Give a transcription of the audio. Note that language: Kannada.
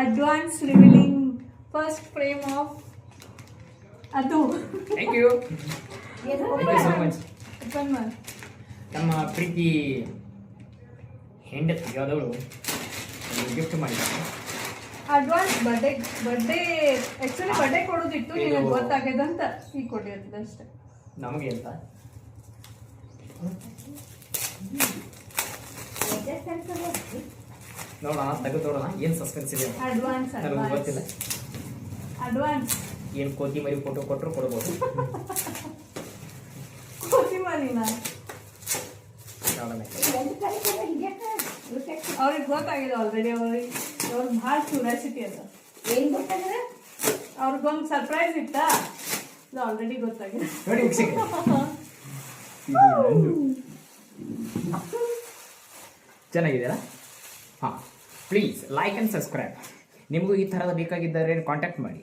Advance revealing first frame of ಅದು. Thank you so much. ನಮ್ಮ ಪ್ರೀತಿ ಹೆಂಡತಿ ಯಾವ್ದವಳು ಗಿಫ್ಟ್ ಮಾಡಿದ್ದಾರೆ. ಅಡ್ವಾನ್ಸ್ ಬರ್ಡೇ ಆಕ್ಚುಲಿ ಬರ್ಡೇ ಕೊಡೋದಿತ್ತು, ನಿನಗೆ ಗೊತ್ತಾಗ್ಯದಂತ ಈಗ ಕೊಟ್ಟಿರ್ತದೆ ಅಷ್ಟೇ. ನಮಗೆ ಅಂತ ನೋಡೋಣ, ತೆಗೆದು ನೋಡೋಣ ಏನು ಸಸ್ಪೆನ್ಸ್ ಇದೆ. ಅಡ್ವಾನ್ಸ್ ನನಗೆ ಗೊತ್ತಿಲ್ಲ. ಅಡ್ವಾನ್ಸ್ ಏನು ಕೋತಿಮರಿ ಫೋಟೋ ಕೊಟ್ಟರು ಕೊಡ್ಬೋದು. ಕೋತಿಮರಿನಾ? ಅವ್ರಿಗೆ ಗೊತ್ತಾಗಿದೆ ಆಲ್ರೆಡಿ. ಅವ್ರಿಗೆ ಭಾಳ ಕ್ಯೂರಿಯಾಸಿಟಿ ಅದ. ಏನು ಗೊತ್ತಾಗಿದೆ? ಅವ್ರಿಗೊಂದು ಸರ್ಪ್ರೈಸ್ ಇತ್ತಾ, ಅದು ಆಲ್ರೆಡಿ ಗೊತ್ತಾಗಿದೆ. ನೋಡಿ ಚೆನ್ನಾಗಿದೆಯಲ್ಲ? ಹಾಂ, ಪ್ಲೀಸ್ ಲೈಕ್ ಆ್ಯಂಡ್ ಸಬ್ಸ್ಕ್ರೈಬ್. ನಿಮಗೂ ಈ ಥರದ ಬೇಕಾಗಿದ್ದರೆ ಕಾಂಟ್ಯಾಕ್ಟ್ ಮಾಡಿ.